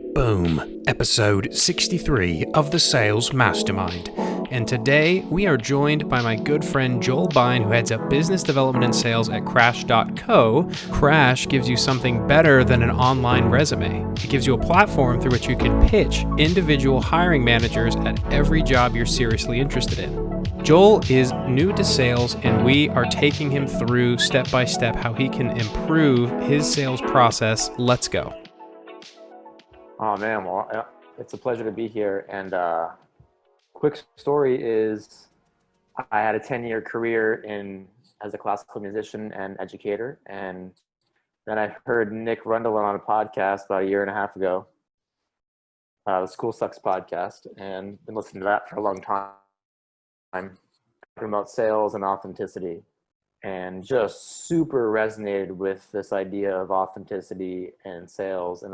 Boom, episode 63 of the Sales Mastermind. And today we are joined by my good friend Joel Bein, who heads up business development and sales at Crash.co. Crash gives you something better than an online resume. It gives you a platform through which you can pitch individual hiring managers at every job you're seriously interested in. Joel is new to sales, and we are taking him through step by step how he can improve his sales process. Let's go. Oh man, well, it's a pleasure to be here. And quick story is, I had a 10-year career as a classical musician and educator, and then I heard Nick Rundle on a podcast about a year and a half ago, the School Sucks podcast, and been listening to that for a long time. Talking about sales and authenticity, and just super resonated with this idea of authenticity and sales. And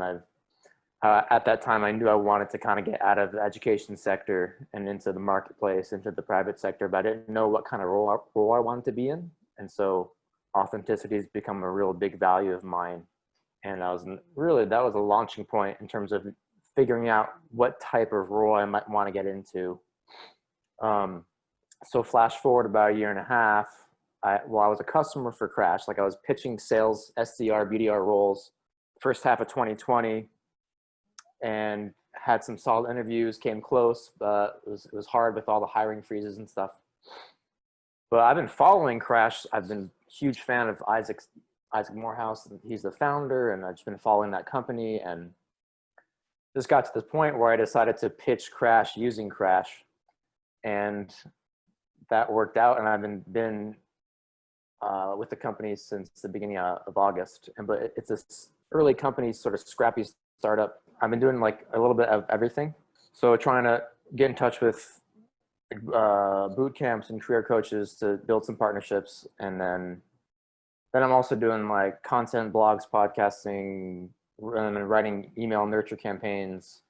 at that time, I knew I wanted to kind of get out of the education sector and into the marketplace, into the private sector, but I didn't know what kind of role I wanted to be in. And so authenticity has become a real big value of mine. And that was a launching point in terms of figuring out what type of role I might want to get into. So flash forward about a year and a half, I was a customer for Crash. Like, I was pitching sales, SDR, BDR roles first half of 2020. And had some solid interviews, came close, but it was hard with all the hiring freezes and stuff. But I've been following Crash. I've been a huge fan of Isaac Morehouse. He's the founder, and I've just been following that company. And just got to the point where I decided to pitch Crash using Crash, and that worked out. And I've been with the company since the beginning of August. But it's this early company, sort of scrappy startup. I've been doing like a little bit of everything. So trying to get in touch with boot camps and career coaches to build some partnerships. And then I'm also doing like content, blogs, podcasting, and writing email nurture campaigns,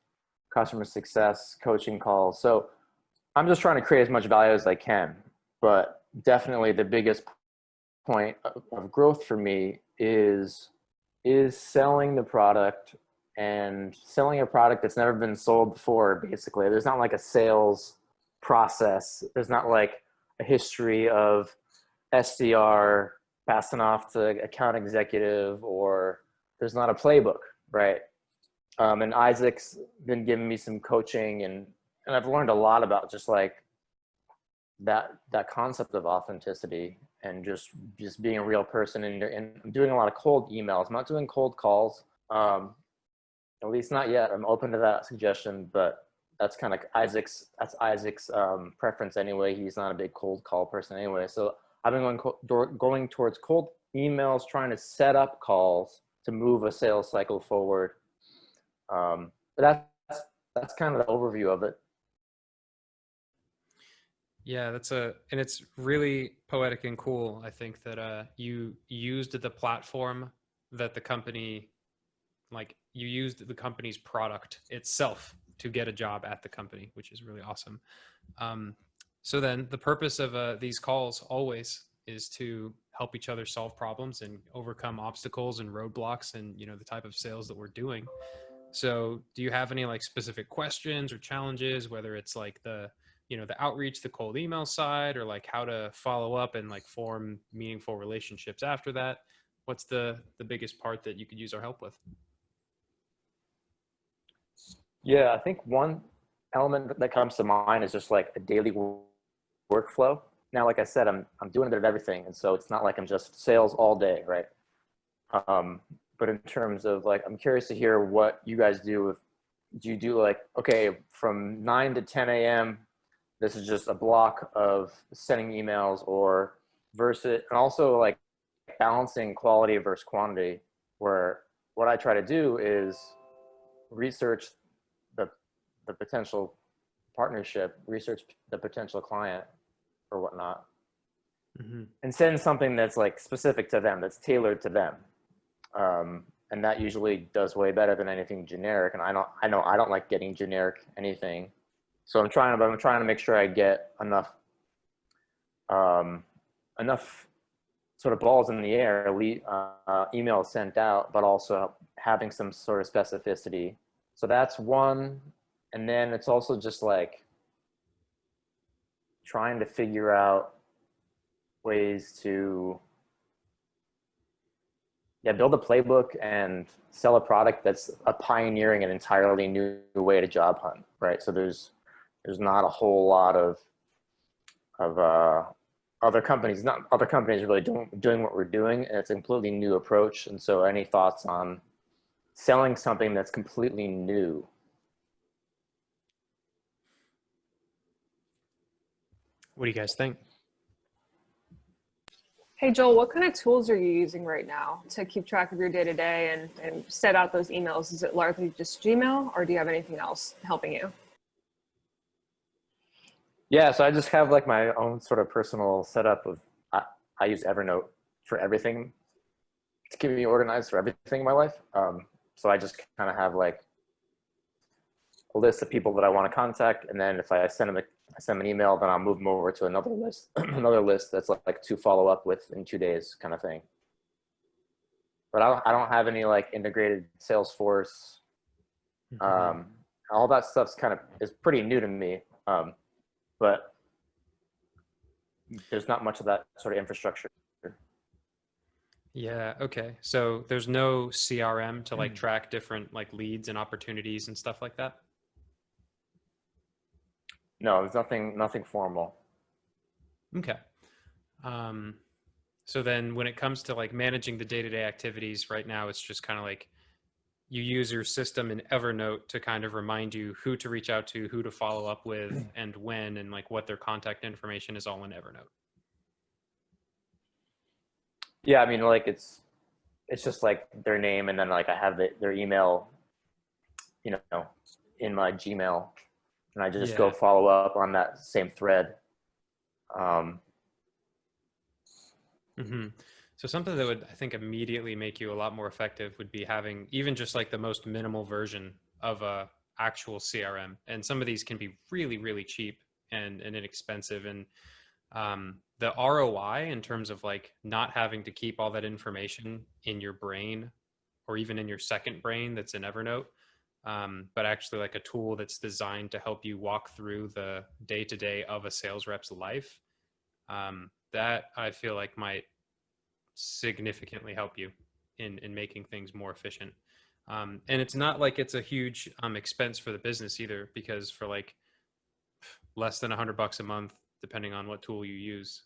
customer success, coaching calls. So I'm just trying to create as much value as I can. But definitely the biggest point of growth for me is selling the product, and selling a product that's never been sold before. Basically, there's not like a sales process. There's not like a history of SDR passing off to account executive, or there's not a playbook, right? And Isaac's been giving me some coaching, and I've learned a lot about just like that concept of authenticity and just being a real person, and doing a lot of cold emails. I'm not doing cold calls. At least not yet. I'm open to that suggestion, but that's kind of Isaac's preference anyway. He's not a big cold call person anyway. So I've been going towards cold emails, trying to set up calls to move a sales cycle forward. But that's kind of the overview of it. Yeah, and it's really poetic and cool. I think that you used the platform that the company, like, you used the company's product itself to get a job at the company, which is really awesome. So then the purpose of these calls always is to help each other solve problems and overcome obstacles and roadblocks, and the type of sales that we're doing. So do you have any like specific questions or challenges, whether it's like the outreach, the cold email side, or like how to follow up and like form meaningful relationships after that? What's the biggest part that you could use our help with? Yeah, I think one element that comes to mind is just like a daily workflow. Now, like I said, I'm doing a bit of everything, and so it's not like I'm just sales all day, right? But in terms of like, I'm curious to hear what you guys do. Do you do like, okay, from 9 to 10 a.m., this is just a block of sending emails, or versus, and also like balancing quality versus quantity, where what I try to do is research the potential partnership, research the potential client or whatnot, and send something that's like specific to them, that's tailored to them. And that usually does way better than anything generic. And I know I don't like getting generic anything. So I'm trying to make sure I get enough sort of balls in the air, emails sent out, but also having some sort of specificity So that's one. And then it's also just like trying to figure out ways to build a playbook and sell a product that's a pioneering an entirely new way to job hunt, right? So there's not a whole lot of other companies, not other companies really doing what we're doing, and it's a completely new approach. And so any thoughts on selling something that's completely new? What do you guys think? Hey, Joel, what kind of tools are you using right now to keep track of your day-to-day and set out those emails? Is it largely just Gmail, or do you have anything else helping you? Yeah, so I just have like my own sort of personal setup of, I use Evernote for everything to keep me organized for everything in my life. So I just kind of have like a list of people that I want to contact, and then if I send them an email, then I'll move them over to another list, another list that's like to follow up with in 2 days, kind of thing. But I don't have any like integrated Salesforce. All that stuff's is pretty new to me, but there's not much of that sort of infrastructure. Yeah. Okay. So there's no CRM to like track different like leads and opportunities and stuff like that. No, there's nothing formal. Okay. So then when it comes to like managing the day-to-day activities right now, it's just kind of like you use your system in Evernote to kind of remind you who to reach out to, who to follow up with, and when, and like what their contact information is all in Evernote. Yeah, I mean, like it's just like their name, and then like I have their email, in my Gmail, and I just go follow up on that same thread. So something that would, I think, immediately make you a lot more effective would be having even just like the most minimal version of a actual CRM. And some of these can be really, really cheap and inexpensive. And the ROI in terms of like not having to keep all that information in your brain or even in your second brain that's in Evernote, but actually like a tool that's designed to help you walk through the day-to-day of a sales rep's life. That I feel like might significantly help you in making things more efficient. And it's not like it's a huge expense for the business either, because for like less than $100 a month, depending on what tool you use,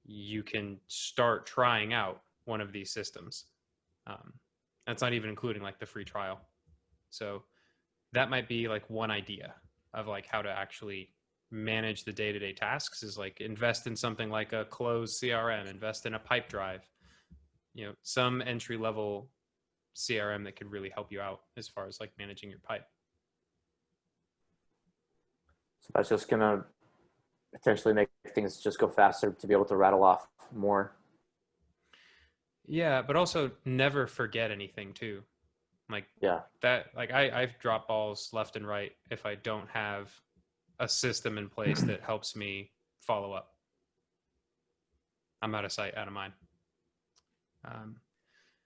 you can start trying out one of these systems. That's not even including like the free trial. So that might be like one idea of like how to actually manage the day-to-day tasks, is like invest in something like a closed CRM, invest in a pipe drive, some entry level CRM that could really help you out as far as like managing your pipe. So that's just gonna potentially make things just go faster to be able to rattle off more. Yeah, but also never forget anything too. Like that, like I've dropped balls left and right if I don't have a system in place that helps me follow up. I'm out of sight, out of mind.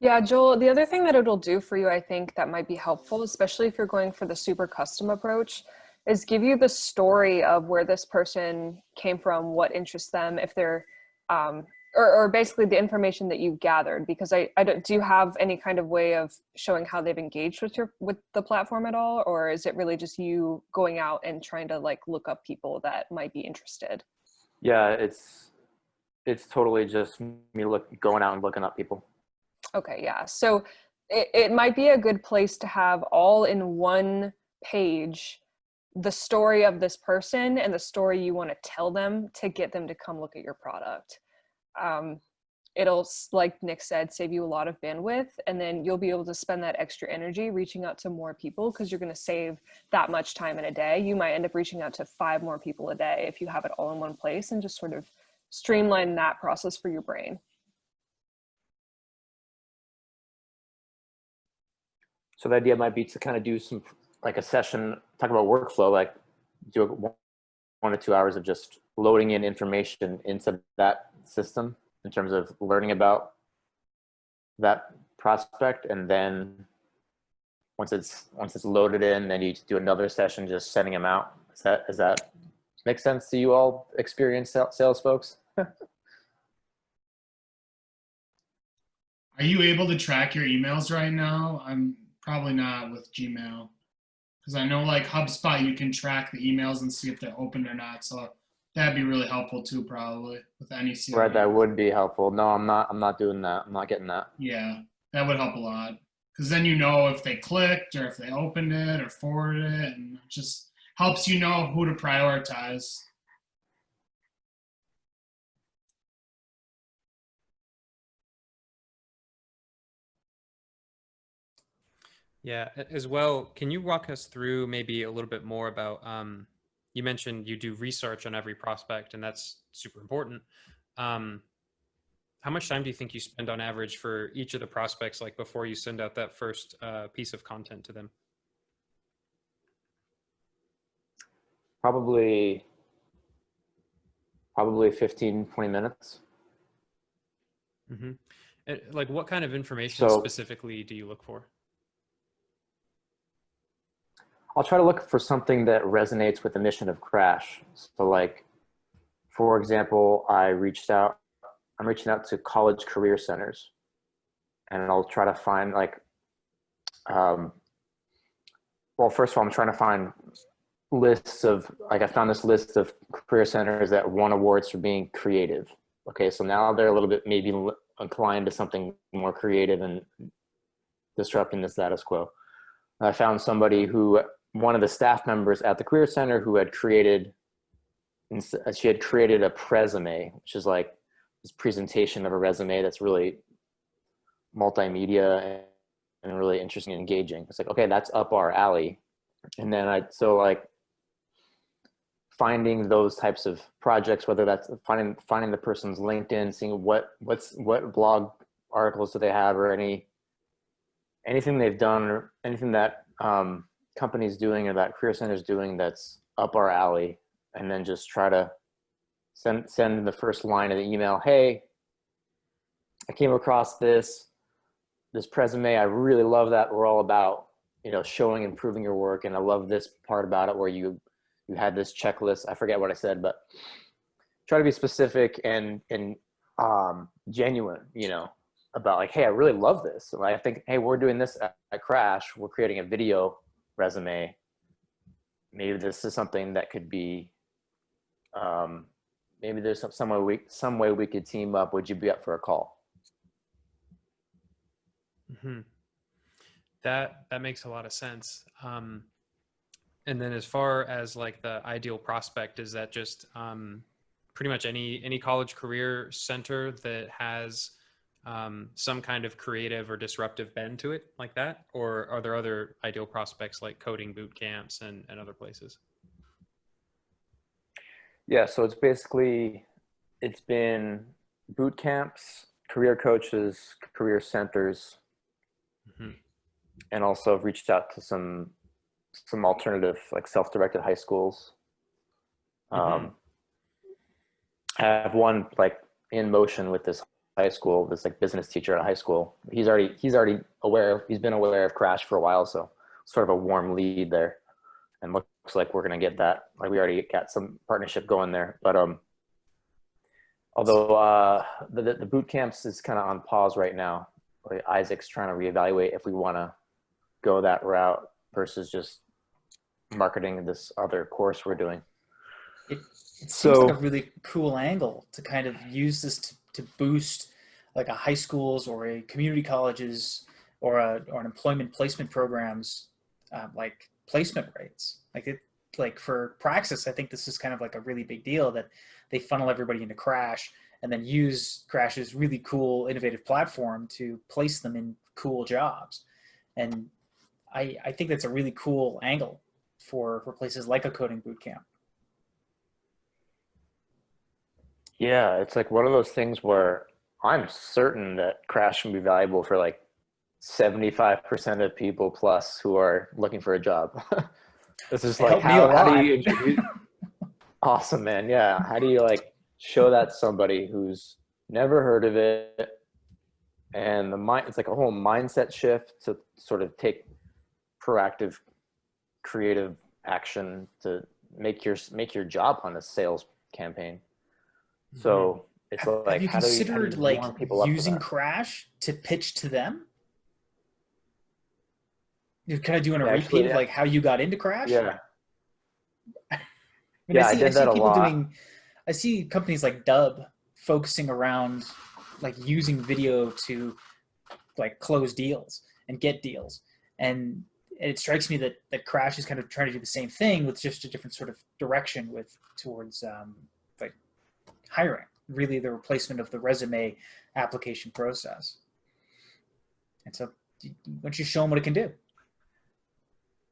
Yeah, Joel, the other thing that it'll do for you, I think that might be helpful, especially if you're going for the super custom approach, is give you the story of where this person came from, what interests them, if they're, or basically the information that you've gathered. Because I don't, do you have any kind of way of showing how they've engaged with the platform at all? Or is it really just you going out and trying to like look up people that might be interested? Yeah, it's totally just me going out and looking up people. Okay, yeah. So it might be a good place to have all in one page the story of this person and the story you want to tell them to get them to come look at your product. It'll, like Nick said, save you a lot of bandwidth, and then you'll be able to spend that extra energy reaching out to more people because you're going to save that much time in a day. You might end up reaching out to 5 more people a day if you have it all in one place and just sort of streamline that process for your brain. So the idea might be to kind of do some, like a session, talk about workflow, like do 1 or 2 hours of just loading in information into that system in terms of learning about that prospect. And then once it's loaded in, then you do another session just sending them out. Does that make sense to you all experienced sales folks? Are you able to track your emails right now? I'm probably not with Gmail, because I know like HubSpot, you can track the emails and see if they're opened or not. So that'd be really helpful too, probably with any CRM. Right, that would be helpful. No, I'm not doing that. I'm not getting that. Yeah, that would help a lot, because then you know if they clicked or if they opened it or forwarded it, and it just helps you know who to prioritize. Yeah, as well, can you walk us through maybe a little bit more about, you mentioned you do research on every prospect, and that's super important. How much time do you think you spend on average for each of the prospects, like before you send out that first piece of content to them? Probably 15, 20 minutes. Mm-hmm. Like what kind of information specifically do you look for? I'll try to look for something that resonates with the mission of Crash. So like, for example, I'm reaching out to college career centers, and I'll try to find like, well, first of all, I'm trying to find lists of, like I found this list of career centers that won awards for being creative. Okay, so now they're a little bit maybe inclined to something more creative and disrupting the status quo. I found somebody one of the staff members at the career center who had created a presume, which is like this presentation of a resume that's really multimedia and really interesting and engaging. It's like, okay, that's up our alley. And then finding those types of projects, whether that's finding the person's LinkedIn, seeing what blog articles do they have, or anything they've done, or anything that company's doing or that career center's doing that's up our alley, and then just try to send the first line of the email. Hey, I came across this presume. I really love that. We're all about, showing and proving your work. And I love this part about it where you had this checklist. I forget what I said, but try to be specific and genuine, about like, hey, I really love this. And I think, hey, we're doing this at Crash. We're creating a video resume. Maybe this is something that could be, maybe there's some way we could team up. Would you be up for a call? Mm-hmm. That makes a lot of sense. And then as far as like the ideal prospect, is that just pretty much any college career center that has some kind of creative or disruptive bend to it like that? Or are there other ideal prospects like coding boot camps and other places? Yeah, so it's been boot camps, career coaches, career centers, Mm-hmm. and also I've reached out to some alternative, like self-directed high schools. Mm-hmm. I have one like in motion with this high school, this like business teacher at a high school. He's already aware. He's been aware of Crash for a while, so sort of a warm lead there, and looks like we're gonna get that. Like we already got some partnership going there, but although the boot camps is kind of on pause right now. Like Isaac's trying to reevaluate if we want to go that route versus just marketing this other course we're doing. It seems like a really cool angle to kind of use this to boost like a high schools or a community colleges or an employment placement programs like placement rates. Like for Praxis, I think this is kind of like a really big deal that they funnel everybody into Crash and then use Crash's really cool, innovative platform to place them in cool jobs. And I think that's a really cool angle for places like a coding bootcamp. Yeah, it's like one of those things where I'm certain that Crash can be valuable for like 75% of people plus who are looking for a job. This is like, how do you introduce? Awesome, man. Yeah. How do you like show that to somebody who's never heard of it? And it's like a whole mindset shift to sort of take proactive, creative action to make your job on a sales campaign. So it's Have like, you how do you considered like warm people up to using that? Crash to pitch to them? You're kind of doing a Yeah, repeat actually, of like how you got into Crash. yeah, I mean, yeah, I I did see that a people lot. doing, I see companies like Dub focusing around like using video to like close deals and get deals. And it strikes me that Crash is kind of trying to do the same thing with just a different sort of direction towards like hiring, really the replacement of the resume application process. And so why don't you show them what it can do?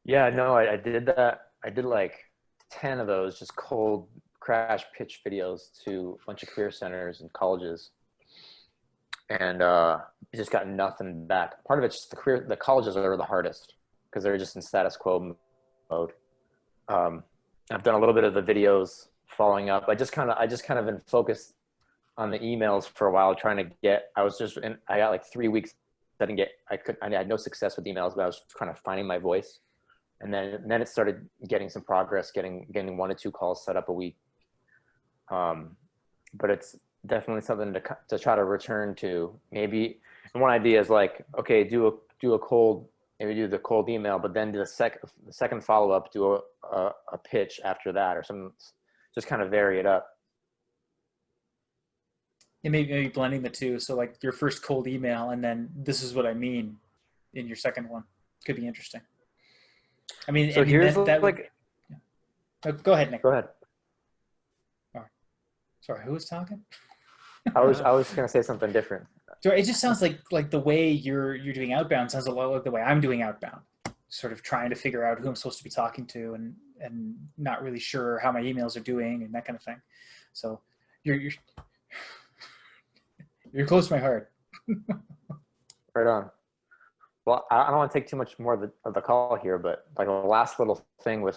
Yeah, no, I did that. I did like 10 of those just cold Crash pitch videos to a bunch of career centers and colleges, and just got nothing back. Part of it's just the colleges are the hardest because they're just in status quo mode. I've done a little bit of the videos following up. I just kind of been focused on the emails for a while, trying to get. I got like 3 weeks. I had no success with emails, but I was kind of finding my voice. And then it started getting some progress, getting 1 to 2 calls set up a week. But it's definitely something to try to return to. Maybe, and one idea is like, okay, do the cold email, but then do the second follow up, do a pitch after that, or some, just kind of vary it up. And maybe blending the two. So like your first cold email, and then this is what I mean in your second one could be interesting. I mean, So here's that would, oh, go ahead, Nick. Go ahead. Sorry, who was talking? I was going to say something different. So it just sounds like the way you're doing outbound sounds a lot like the way I'm doing outbound. Sort of trying to figure out who I'm supposed to be talking to, and not really sure how my emails are doing and that kind of thing. So you're close to my heart. Right on. Well, I don't want to take too much more of the call here, but like the last little thing which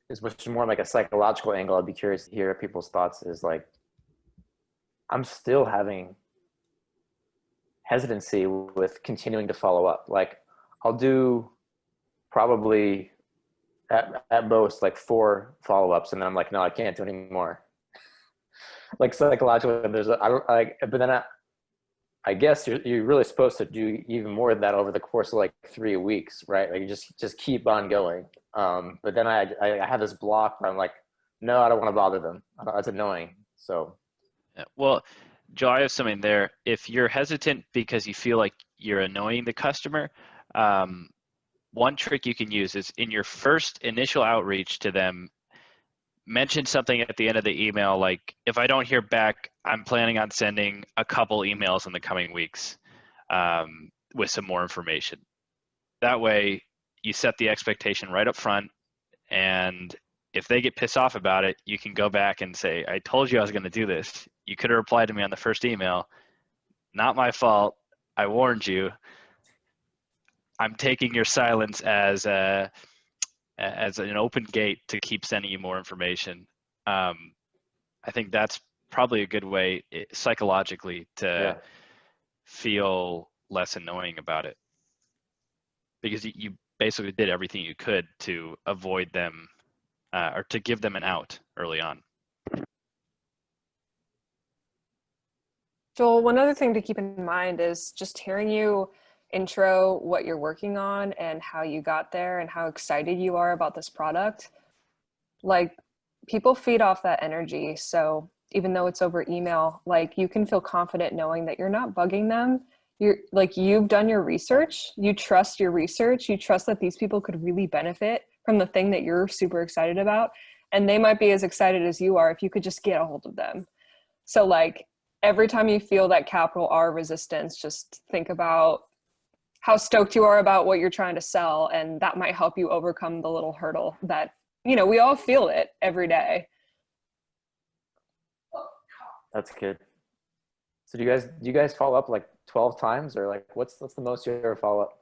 is more like a psychological angle, I'd be curious to hear people's thoughts, is like, I'm still having hesitancy with continuing to follow up. Like, I'll do probably at most like 4 follow-ups, and then I'm like, no, I can't do any more. Like psychologically, but then I guess you're really supposed to do even more than that over the course of like 3 weeks, right? Like you just keep on going. But then I have this block where I'm like, no, I don't want to bother them. That's annoying. So. Yeah, well, Joe, I have something there. If you're hesitant because you feel like you're annoying the customer, one trick you can use is in your first initial outreach to them, mention something at the end of the email like, if I don't hear back, I'm planning on sending a couple emails in the coming weeks with some more information. That way you set the expectation right up front, and if they get pissed off about it, you can go back and say, I told you I was going to do this. You could have replied to me on the first email. Not my fault. I warned you. I'm taking your silence as an open gate to keep sending you more information. I think that's probably a good way psychologically to feel less annoying about it, because you basically did everything you could to avoid them or to give them an out early on. Joel, one other thing to keep in mind is just hearing you intro what you're working on and how you got there and how excited you are about this product. Like, people feed off that energy. So even though it's over email, like, you can feel confident knowing that you're not bugging them. You're like, you've done your research, you trust your research, you trust that these people could really benefit from the thing that you're super excited about. And they might be as excited as you are if you could just get a hold of them. So like, every time you feel that capital R resistance, just think about how stoked you are about what you're trying to sell. And that might help you overcome the little hurdle that, you know, we all feel it every day. That's good. So do you guys follow up like 12 times, or like what's the most you ever follow up?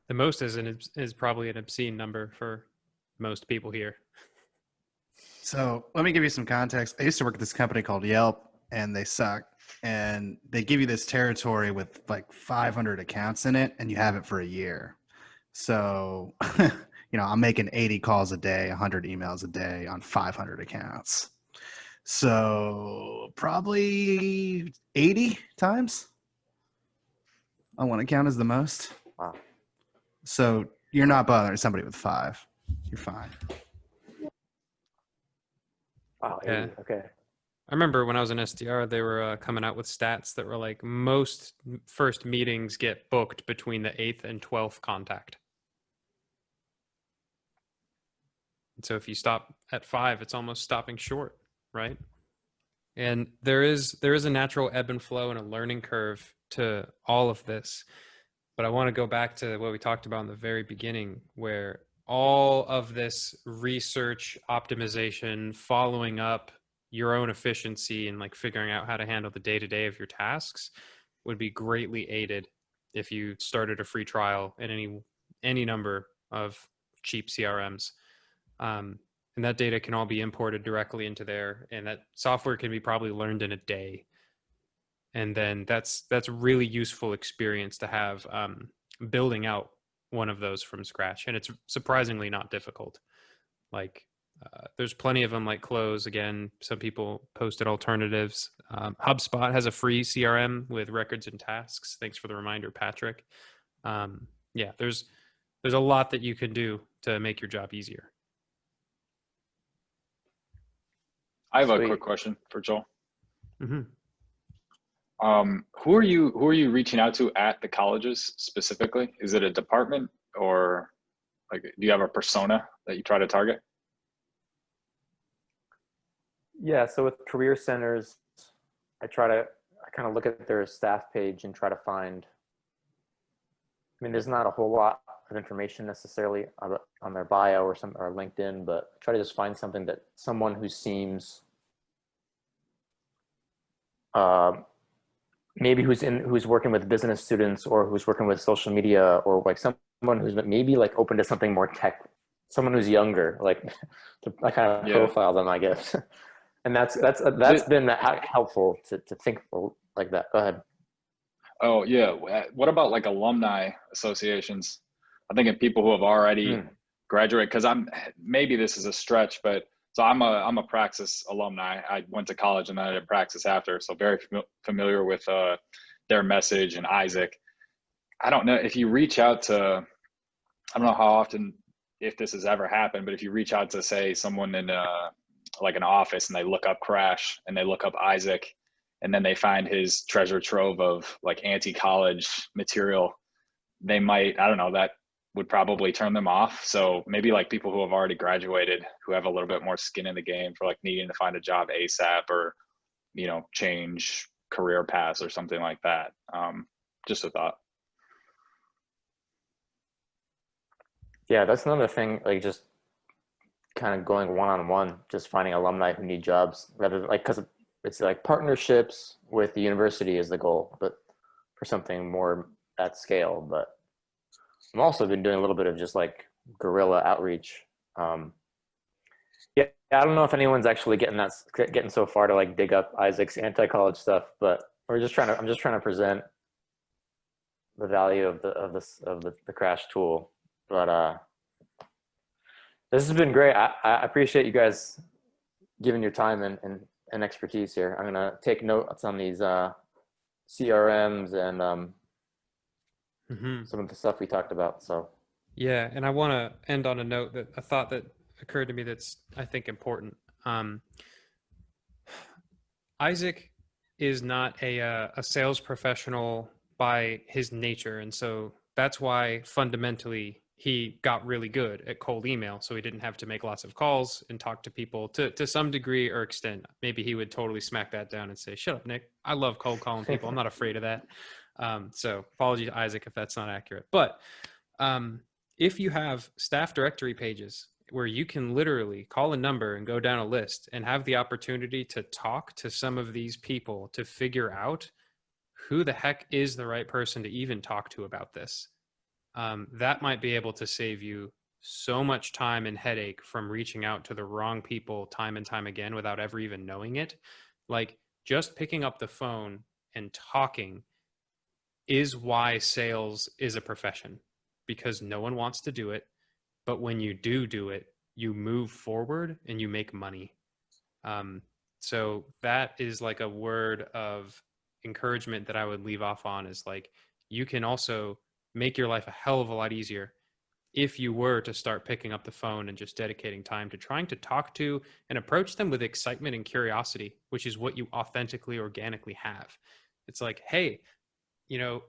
The most is probably an obscene number for most people here. So let me give you some context. I used to work at this company called Yelp, and they suck. and they give you this territory with like 500 accounts in it, and you have it for a year. So, I'm making 80 calls a day, 100 emails a day on 500 accounts. So probably 80 times on one account is the most. Wow. So you're not bothering somebody with 5. You're fine. Wow. Yeah. 80. Okay. I remember when I was in SDR, they were coming out with stats that were like most first meetings get booked between the 8th and 12th contact. And so if you stop at 5, it's almost stopping short, right? And there is a natural ebb and flow and a learning curve to all of this. But I want to go back to what we talked about in the very beginning, where all of this research, optimization, following up, your own efficiency, and like figuring out how to handle the day-to-day of your tasks would be greatly aided if you started a free trial in any number of cheap CRMs. And that data can all be imported directly into there, and that software can be probably learned in a day. And then that's really useful experience to have building out one of those from scratch. And it's surprisingly not difficult. Like there's plenty of them like Close. Again, some people posted alternatives. HubSpot has a free CRM with records and tasks. Thanks for the reminder, Patrick. Yeah, there's a lot that you can do to make your job easier. I have a Sweet. quick question for Joel. Mm-hmm. Who are you reaching out to at the colleges specifically? Is it a department, or like do you have a persona that you try to target? Yeah. So with career centers, I kind of look at their staff page and try to find, there's not a whole lot of information necessarily on their bio or LinkedIn, but try to just find something that someone who seems maybe who's working with business students, or who's working with social media, or like someone who's maybe like open to something more tech, someone who's younger, like to kind of profile them, I guess. And that's been helpful to think like that. Go ahead. Oh yeah. What about like alumni associations? I'm thinking people who have already graduated, because maybe this is a stretch, but so I'm a Praxis alumni. I went to college and then I did Praxis after, so very familiar with their message and Isaac. I don't know if you reach out to, I don't know how often, if this has ever happened, but if you reach out to say someone in like an office and they look up Crash and they look up Isaac, and then they find his treasure trove of like anti-college material, they might, I don't know, that would probably turn them off. So maybe like people who have already graduated, who have a little bit more skin in the game for like needing to find a job ASAP, or, change career paths or something like that. Just a thought. Yeah, that's another thing, like just kind of going one-on-one, just finding alumni who need jobs, rather than like, because it's like partnerships with the university is the goal, but for something more at scale. But I've also been doing a little bit of just like guerrilla outreach. Yeah, I don't know if anyone's actually getting so far to like dig up Isaac's anti-college stuff, but I'm just trying to present the value of the Crash tool. But this has been great. I appreciate you guys giving your time and expertise here. I'm gonna take notes on these CRMs and some of the stuff we talked about. So yeah, and I want to end on a thought that occurred to me that's, I think, important. Isaac is not a sales professional by his nature, and so that's why fundamentally he got really good at cold email, so he didn't have to make lots of calls and talk to people to some degree or extent. Maybe he would totally smack that down and say, "Shut up, Nick. I love cold calling people. I'm not afraid of that." So apologies, Isaac, if that's not accurate. But if you have staff directory pages where you can literally call a number and go down a list and have the opportunity to talk to some of these people to figure out who the heck is the right person to even talk to about this, that might be able to save you so much time and headache from reaching out to the wrong people time and time again without ever even knowing it. Like, just picking up the phone and talking is why sales is a profession, because no one wants to do it. But when you do it, you move forward and you make money. So that is like a word of encouragement that I would leave off on, is like, you can also make your life a hell of a lot easier if you were to start picking up the phone and just dedicating time to trying to talk to and approach them with excitement and curiosity, which is what you authentically, organically have. It's like, hey, you know,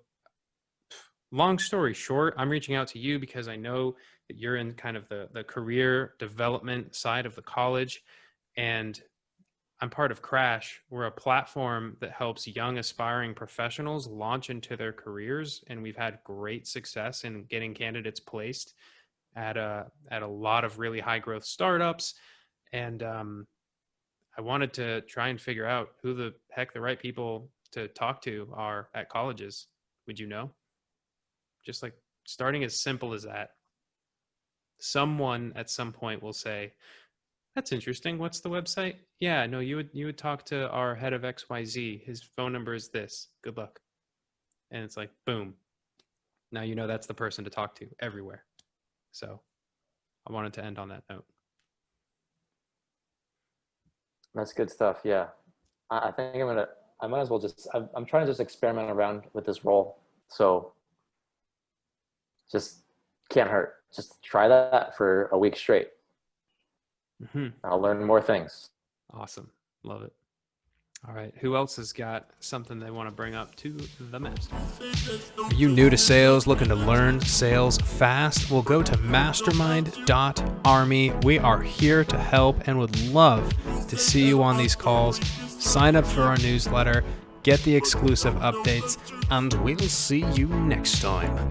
long story short, I'm reaching out to you because I know that you're in kind of the career development side of the college, and I'm part of Crash. We're a platform that helps young aspiring professionals launch into their careers, and we've had great success in getting candidates placed at a lot of really high growth startups. And I wanted to try and figure out who the heck the right people to talk to are at colleges. Would you know? Just like starting as simple as that. Someone at some point will say, that's interesting. What's the website? Yeah, no, you would talk to our head of XYZ. His phone number is this. Good luck. And it's like, boom. Now you know that's the person to talk to everywhere. So I wanted to end on that note. That's good stuff. Yeah. I think I might as well I'm trying to just experiment around with this role. So just can't hurt. Just try that for a week straight. I'll learn more things. Awesome. Love it. All right. Who else has got something they want to bring up to the master? Are you new to sales, looking to learn sales fast? Well, go to mastermind.army. We are here to help and would love to see you on these calls. Sign up for our newsletter, get the exclusive updates, and we'll see you next time.